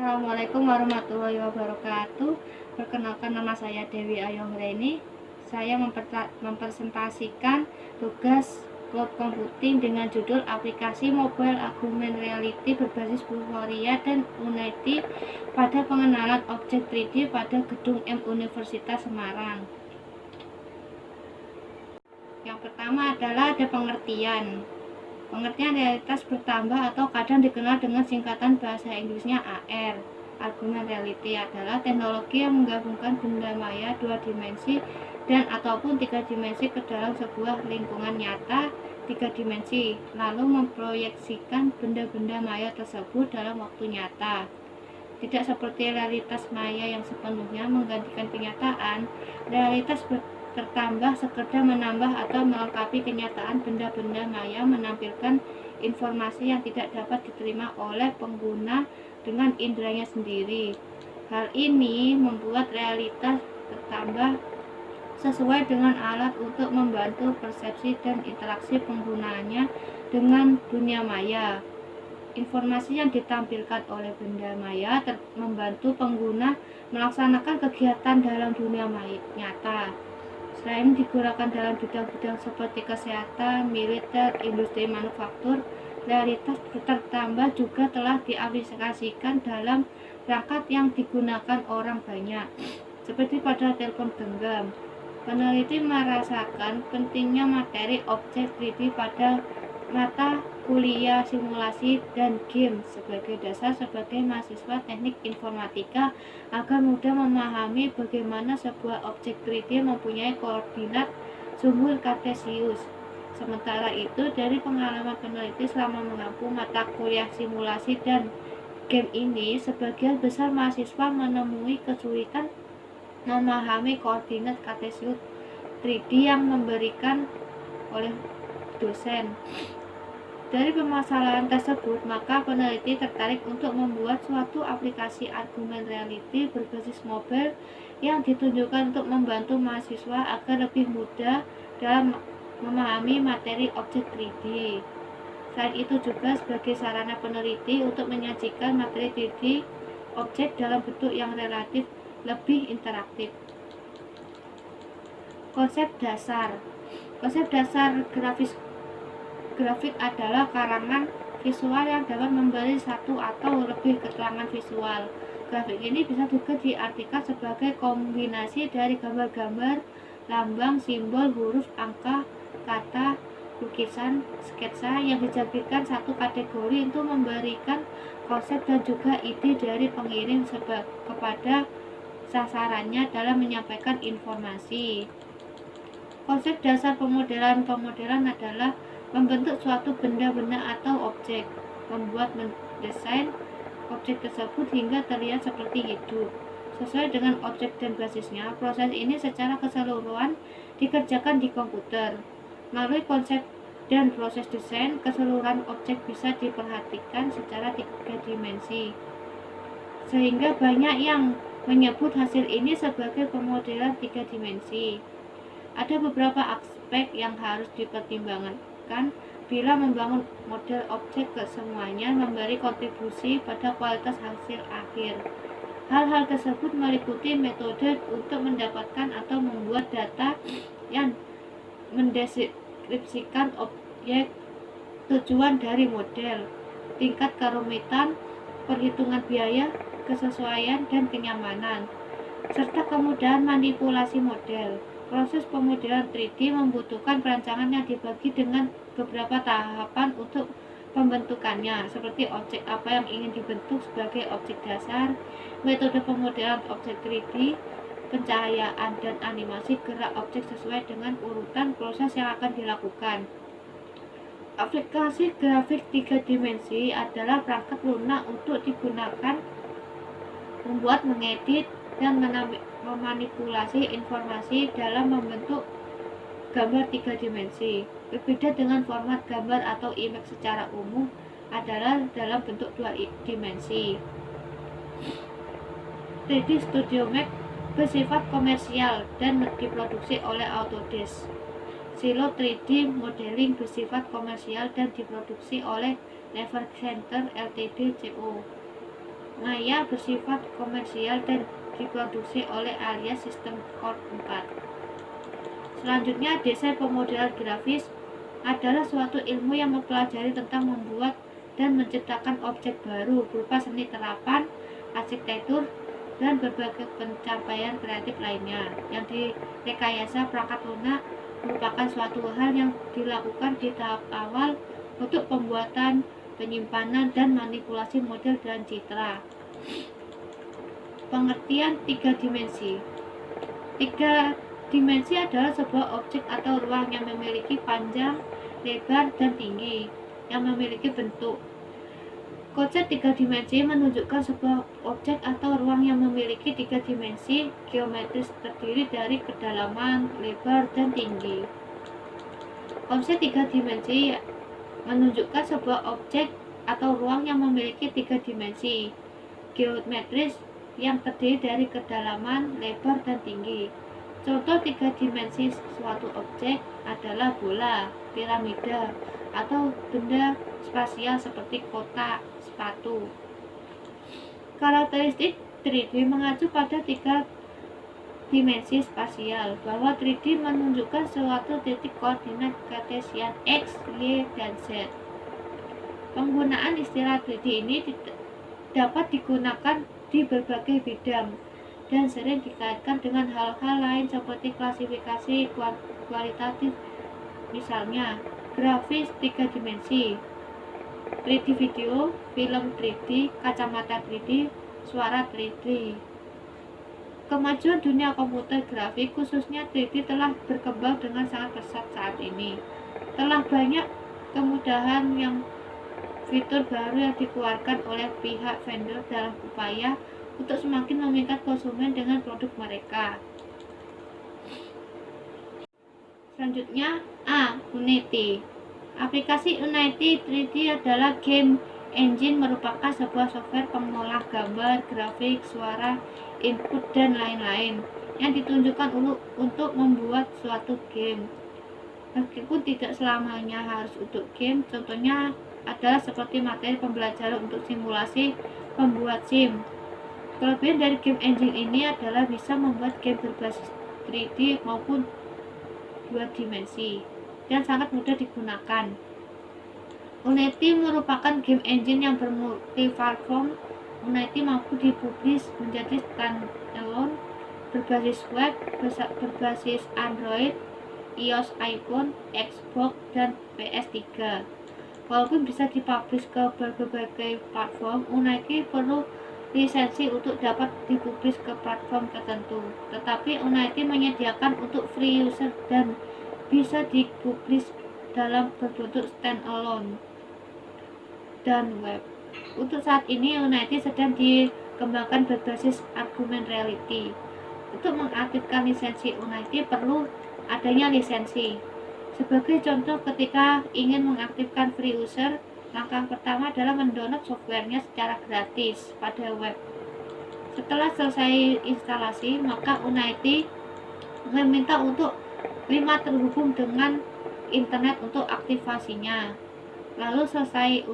Assalamualaikum warahmatullahi wabarakatuh. Perkenalkan, nama saya Dewi Ayonggreni. Saya mempresentasikan tugas cloud computing dengan judul aplikasi mobile augmented reality berbasis Vuforia dan Unity pada pengenalan objek 3D pada gedung M Universitas Semarang. Yang pertama adalah ada pengertian. Pengertian realitas bertambah atau kadang dikenal dengan singkatan bahasa Inggrisnya AR. Augmented reality adalah teknologi yang menggabungkan benda maya 2 dimensi dan ataupun 3 dimensi ke dalam sebuah lingkungan nyata 3 dimensi, lalu memproyeksikan benda-benda maya tersebut dalam waktu nyata. Tidak seperti realitas maya yang sepenuhnya menggantikan kenyataan, realitas tertambah sekedar menambah atau melengkapi kenyataan. Benda-benda maya menampilkan informasi yang tidak dapat diterima oleh pengguna dengan inderanya sendiri. Hal ini membuat realitas tertambah sesuai dengan alat untuk membantu persepsi dan interaksi penggunanya dengan dunia maya. Informasi yang ditampilkan oleh benda maya membantu pengguna melaksanakan kegiatan dalam dunia maya nyata. Selain digunakan dalam bidang-bidang seperti kesehatan, militer, industri manufaktur, realitas tertambah juga telah diaplikasikan dalam perangkat yang digunakan orang banyak, seperti pada telepon genggam. Peneliti merasakan pentingnya materi objek 3D pada mata kuliah simulasi dan game sebagai dasar sebagai mahasiswa teknik informatika agar mudah memahami bagaimana sebuah objek 3D mempunyai koordinat sumber kartesius. Sementara itu, dari pengalaman peneliti selama menempuh mata kuliah simulasi dan game ini, sebagian besar mahasiswa menemui kesulitan memahami koordinat kartesius 3D yang memberikan oleh dosen. Dari permasalahan tersebut, maka peneliti tertarik untuk membuat suatu aplikasi augmented reality berbasis mobile yang ditunjukkan untuk membantu mahasiswa agar lebih mudah dalam memahami materi objek 3D. Selain itu juga sebagai sarana peneliti untuk menyajikan materi 3D objek dalam bentuk yang relatif lebih interaktif. Konsep dasar grafik adalah karangan visual yang dapat memberi satu atau lebih keterangan visual. Grafik ini bisa juga diartikan sebagai kombinasi dari gambar-gambar, lambang, simbol, huruf, angka, kata, lukisan, sketsa yang dijadikan satu kategori untuk memberikan konsep dan juga ide dari pengirim kepada sasarannya dalam menyampaikan informasi. Konsep dasar pemodelan adalah membentuk suatu benda-benda atau objek, membuat mendesain objek tersebut hingga terlihat seperti hidup. Sesuai dengan objek dan basisnya, proses ini secara keseluruhan dikerjakan di komputer. Melalui konsep dan proses desain, keseluruhan objek bisa diperhatikan secara 3 dimensi. Sehingga banyak yang menyebut hasil ini sebagai pemodelan 3 dimensi. Ada beberapa aspek yang harus dipertimbangkan bila membangun model objek. Kesemuanya memberi kontribusi pada kualitas hasil akhir. Hal-hal tersebut meliputi metode untuk mendapatkan atau membuat data yang mendeskripsikan objek, tujuan dari model, tingkat kerumitan, perhitungan biaya, kesesuaian dan kenyamanan, serta kemudahan manipulasi model. Proses pemodelan 3D membutuhkan perancangan yang dibagi dengan beberapa tahapan untuk pembentukannya, seperti objek apa yang ingin dibentuk sebagai objek dasar, metode pemodelan objek 3D, pencahayaan dan animasi gerak objek sesuai dengan urutan proses yang akan dilakukan. Aplikasi grafik 3 dimensi adalah perangkat lunak untuk digunakan membuat, mengedit, dan memanipulasi informasi dalam membentuk gambar 3 dimensi. Berbeda dengan format gambar atau image secara umum adalah dalam bentuk 2 dimensi. 3D Studio Max bersifat komersial dan diproduksi oleh Autodesk. Silo 3D Modeling bersifat komersial dan diproduksi oleh Never Center Ltd Co. maya bersifat komersial dan diproduksi oleh alias sistem Core 4. Selanjutnya, desain pemodelan grafis adalah suatu ilmu yang mempelajari tentang membuat dan menciptakan objek baru berupa seni terapan, arsitektur, dan berbagai pencapaian kreatif lainnya. Yang direkayasa perangkat lunak merupakan suatu hal yang dilakukan di tahap awal untuk pembuatan, penyimpanan, dan manipulasi model dan citra. Pengertian 3 dimensi. 3 dimensi adalah sebuah objek atau ruang yang memiliki panjang, lebar, dan tinggi, yang memiliki bentuk. Konsep 3 dimensi menunjukkan sebuah objek atau ruang yang memiliki 3 dimensi geometris terdiri dari kedalaman, lebar, dan tinggi. Konsep 3 dimensi menunjukkan sebuah objek atau ruang yang memiliki 3 dimensi geometris yang terdiri dari kedalaman, lebar, dan tinggi. Contoh 3 dimensi suatu objek adalah bola, piramida, atau benda spasial seperti kotak, sepatu. Karakteristik 3D mengacu pada 3 dimensi spasial, bahwa 3D menunjukkan suatu titik koordinat kartesian X, Y, dan Z. Penggunaan istilah 3D ini dapat digunakan di berbagai bidang dan sering dikaitkan dengan hal-hal lain seperti klasifikasi kualitatif, misalnya grafis 3 dimensi, 3D video, film 3D, kacamata 3D, suara 3D. Kemajuan dunia komputer grafik, khususnya 3D, telah berkembang dengan sangat pesat saat ini. Telah banyak kemudahan yang fitur baru yang dikeluarkan oleh pihak vendor dalam upaya untuk semakin memikat konsumen dengan produk mereka. Selanjutnya, Unity. Aplikasi Unity 3D adalah game engine, merupakan sebuah software pengolah gambar, grafik, suara, input, dan lain-lain yang ditunjukkan untuk membuat suatu game. Meskipun tidak selamanya harus untuk game, contohnya adalah seperti materi pembelajaran untuk simulasi pembuat SIM. Kelebihan dari game engine ini adalah bisa membuat game berbasis 3D maupun 2 dimensi dan sangat mudah digunakan. Unity merupakan game engine yang bermulti-platform. Unity mampu dipublish menjadi standalone, berbasis web, berbasis Android, iOS, iPhone, Xbox, dan PS3. Walaupun bisa dipublish ke berbagai platform, Unity perlu lisensi untuk dapat dipublish ke platform tertentu. Tetapi Unity menyediakan untuk free user dan bisa dipublish dalam berbentuk standalone dan web. Untuk saat ini, Unity sedang dikembangkan berbasis augmented reality. Untuk mengaktifkan lisensi Unity perlu adanya lisensi. Sebagai contoh, ketika ingin mengaktifkan free user, langkah pertama adalah mendownload softwarenya secara gratis pada web. Setelah selesai instalasi, maka Unity meminta untuk 5 terhubung dengan internet untuk aktivasinya. Lalu selesai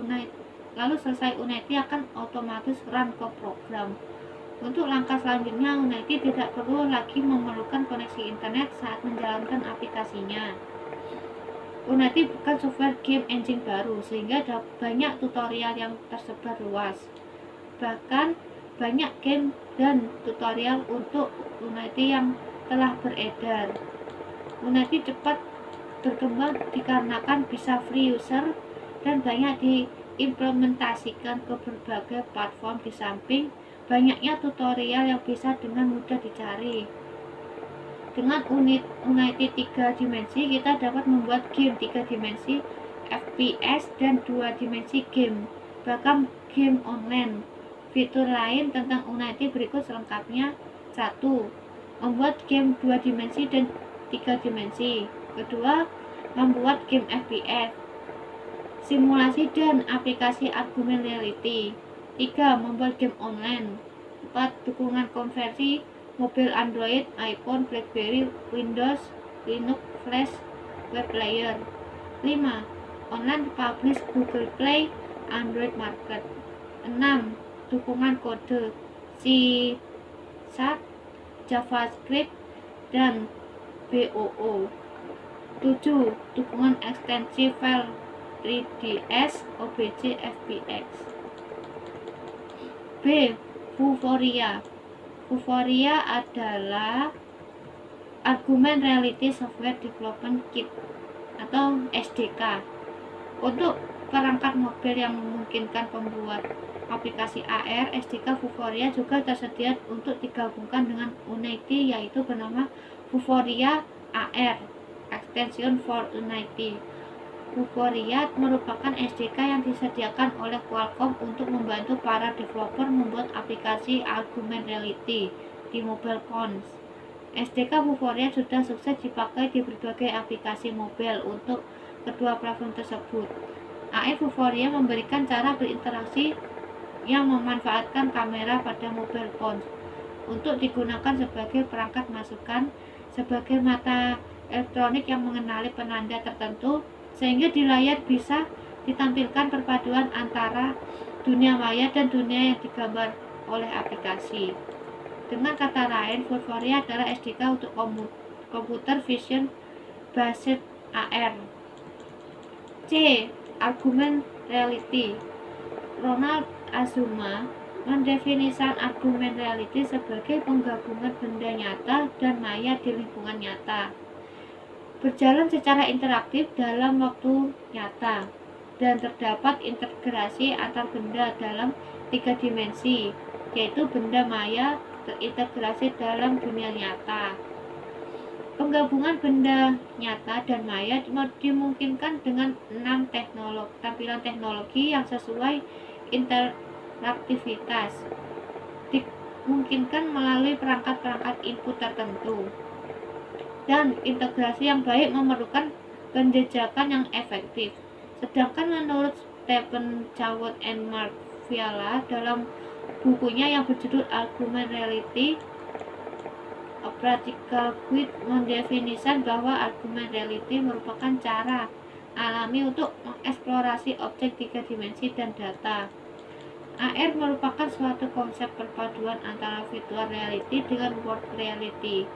Unity akan otomatis run ke program. Untuk langkah selanjutnya, Unity tidak perlu lagi memerlukan koneksi internet saat menjalankan aplikasinya. Unity bukan software game engine baru, sehingga ada banyak tutorial yang tersebar luas. Bahkan banyak game dan tutorial untuk Unity yang telah beredar. Unity cepat berkembang dikarenakan bisa free user dan banyak diimplementasikan ke berbagai platform, di samping banyaknya tutorial yang bisa dengan mudah dicari. Dengan Unity 3 dimensi, kita dapat membuat game 3 dimensi, FPS, dan 2 dimensi game, bahkan game online. Fitur lain tentang Unity berikut selengkapnya. 1. Membuat game 2 dimensi dan 3 dimensi. Kedua, membuat game FPS, simulasi, dan aplikasi augmented reality. 3. Membuat game online. 4. Dukungan konversi mobil Android, iPhone, BlackBerry, Windows, Linux, Flash, web player. 5. Online publish Google Play, Android Market. 6. dukungan kode C#, JavaScript, dan BOO. 7. Dukungan ekstensi file 3ds, OBJ, FBX. B. Vuforia. Vuforia adalah Argument Reality Software Development Kit atau SDK untuk perangkat mobil yang memungkinkan pembuat aplikasi AR. SDK Vuforia juga tersedia untuk digabungkan dengan Unity, yaitu bernama Vuforia AR Extension for Unity. Vuforia merupakan SDK yang disediakan oleh Qualcomm untuk membantu para developer membuat aplikasi Argument Reality di mobile phones. SDK Vuforia sudah sukses dipakai di berbagai aplikasi mobil untuk kedua platform tersebut. AR Vuforia memberikan cara berinteraksi yang memanfaatkan kamera pada mobile phone untuk digunakan sebagai perangkat masukan, sebagai mata elektronik yang mengenali penanda tertentu, sehingga di layar bisa ditampilkan perpaduan antara dunia maya dan dunia yang digambar oleh aplikasi. Dengan kata lain, Vuforia adalah SDK untuk computer vision based AR. C. Argument Reality. Ronald Azuma mendefinisikan argument reality sebagai penggabungan benda nyata dan maya di lingkungan nyata, berjalan secara interaktif dalam waktu nyata, dan terdapat integrasi antar benda dalam 3 dimensi, yaitu benda maya terintegrasi dalam dunia nyata. Penggabungan benda nyata dan maya dimungkinkan dengan 6 tampilan teknologi yang sesuai interaktivitas, dimungkinkan melalui perangkat-perangkat input tertentu, dan integrasi yang baik memerlukan penjejakan yang efektif. Sedangkan menurut Stephen Chawat and Mark Fiala dalam bukunya yang berjudul Argument Reality, A Practical Guide, mendefinisikan bahwa argument reality merupakan cara alami untuk mengeksplorasi objek 3 dimensi dan data. AR merupakan suatu konsep perpaduan antara virtual reality dengan world reality,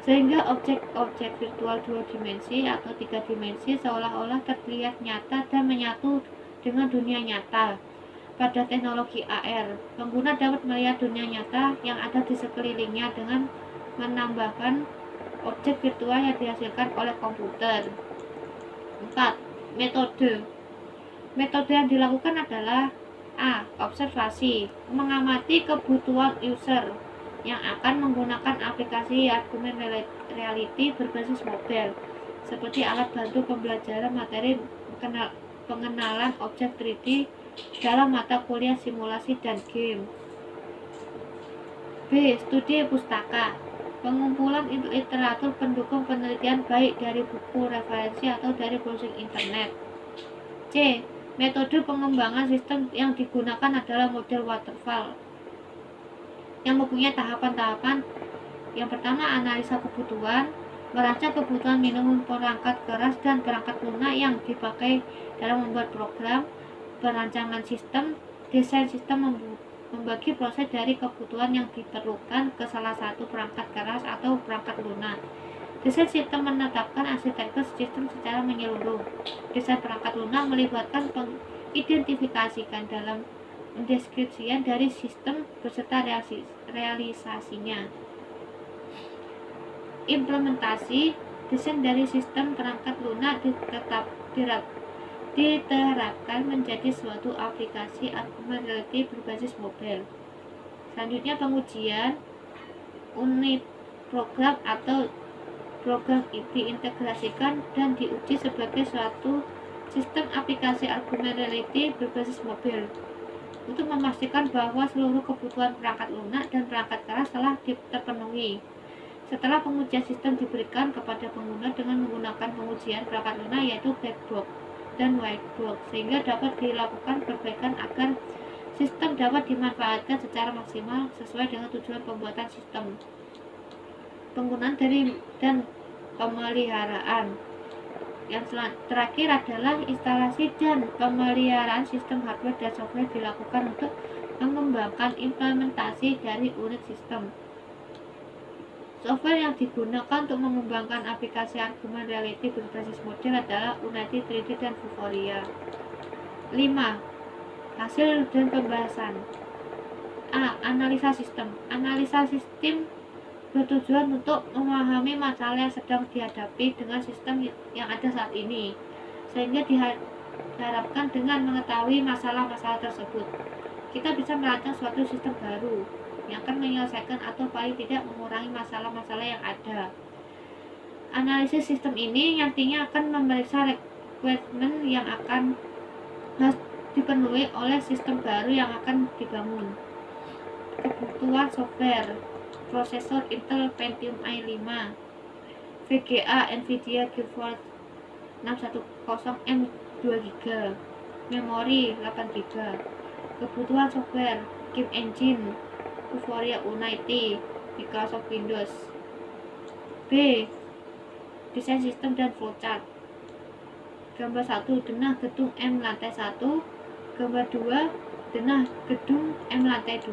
sehingga objek-objek virtual 2 dimensi atau 3 dimensi seolah-olah terlihat nyata dan menyatu dengan dunia nyata. Pada teknologi AR, pengguna dapat melihat dunia nyata yang ada di sekelilingnya dengan menambahkan objek virtual yang dihasilkan oleh komputer. 4. Metode yang dilakukan adalah A. Observasi, mengamati kebutuhan user yang akan menggunakan aplikasi argument reality berbasis mobil, seperti alat bantu pembelajaran materi pengenalan objek 3D dalam mata kuliah simulasi dan game. B. Studi pustaka, pengumpulan literatur pendukung penelitian baik dari buku referensi atau dari browsing internet. C. Metode pengembangan sistem yang digunakan adalah model waterfall yang mempunyai tahapan-tahapan. Yang pertama, analisa kebutuhan, merancang kebutuhan minimum perangkat keras dan perangkat lunak yang dipakai dalam membuat program, perancangan sistem, desain sistem, membagi proses dari kebutuhan yang diperlukan ke salah satu perangkat keras atau perangkat lunak. Desain sistem menetapkan arsitektur sistem secara menyeluruh. Desain perangkat lunak melibatkan pengidentifikasikan dalam deskripsian dari sistem beserta realisasinya. Implementasi desain dari sistem perangkat lunak diterapkan menjadi suatu aplikasi argument reality berbasis mobil. Selanjutnya, pengujian unit program atau program diintegrasikan dan diuji sebagai suatu sistem aplikasi argument reality berbasis mobil untuk memastikan bahwa seluruh kebutuhan perangkat lunak dan perangkat keras telah terpenuhi. Setelah pengujian sistem diberikan kepada pengguna dengan menggunakan pengujian perangkat lunak, yaitu black box dan white box, sehingga dapat dilakukan perbaikan agar sistem dapat dimanfaatkan secara maksimal sesuai dengan tujuan pembuatan sistem. Penggunaan dan pemeliharaan. Yang terakhir adalah instalasi dan pemeliharaan sistem hardware dan software dilakukan untuk mengembangkan implementasi dari unit sistem. Software yang digunakan untuk mengembangkan aplikasi argumen reality berbasis model adalah Unity 3D dan Vuforia. 5. Hasil dan pembahasan. A. Analisa sistem. Analisa sistem bertujuan untuk memahami masalah yang sedang dihadapi dengan sistem yang ada saat ini, sehingga diharapkan dengan mengetahui masalah-masalah tersebut, kita bisa merancang suatu sistem baru yang akan menyelesaikan atau paling tidak mengurangi masalah-masalah yang ada. Analisis sistem ini nantinya akan memeriksa requirement yang akan harus dipenuhi oleh sistem baru yang akan dibangun. Kebutuhan software: prosesor Intel Pentium i5, VGA Nvidia GeForce 610M 2GB, memori 8GB. Kebutuhan software: game engine, Vuforia Unity, Microsoft Windows. B. Desain sistem dan flowchart. Gambar 1, denah gedung M lantai 1. Gambar 2, denah gedung M lantai 2.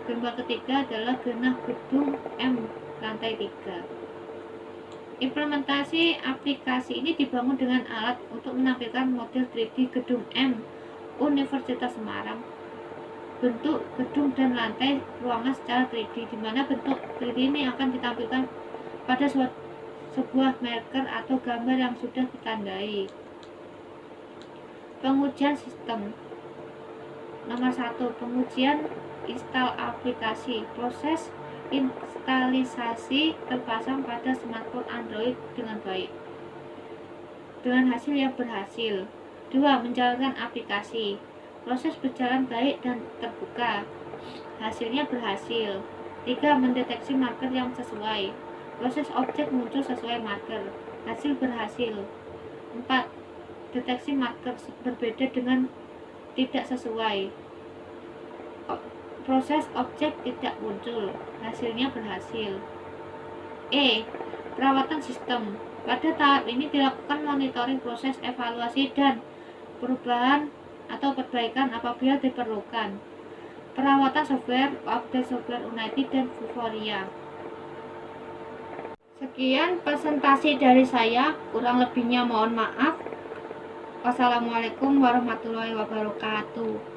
Gambar ketiga adalah denah gedung M lantai 3. Implementasi aplikasi ini dibangun dengan alat untuk menampilkan model 3D gedung M Universitas Semarang, bentuk gedung dan lantai ruangan secara 3D, di mana bentuk 3D ini akan ditampilkan pada sebuah marker atau gambar yang sudah ditandai. Pengujian sistem. Nomor 1. Pengujian install aplikasi. Proses instalisasi terpasang pada smartphone Android dengan baik, dengan hasil yang berhasil. 2. Menjalankan aplikasi. Proses berjalan baik dan terbuka, hasilnya berhasil. 3. Mendeteksi marker yang sesuai. Proses objek muncul sesuai marker, hasil berhasil. 4. Deteksi marker berbeda dengan tidak sesuai. Proses objek tidak muncul, hasilnya berhasil. E. Perawatan sistem. Pada tahap ini dilakukan monitoring, proses evaluasi, dan perubahan atau perbaikan apabila diperlukan. Perawatan software, update software Unity dan Vuforia. Sekian presentasi dari saya, kurang lebihnya mohon maaf. Wassalamualaikum warahmatullahi wabarakatuh.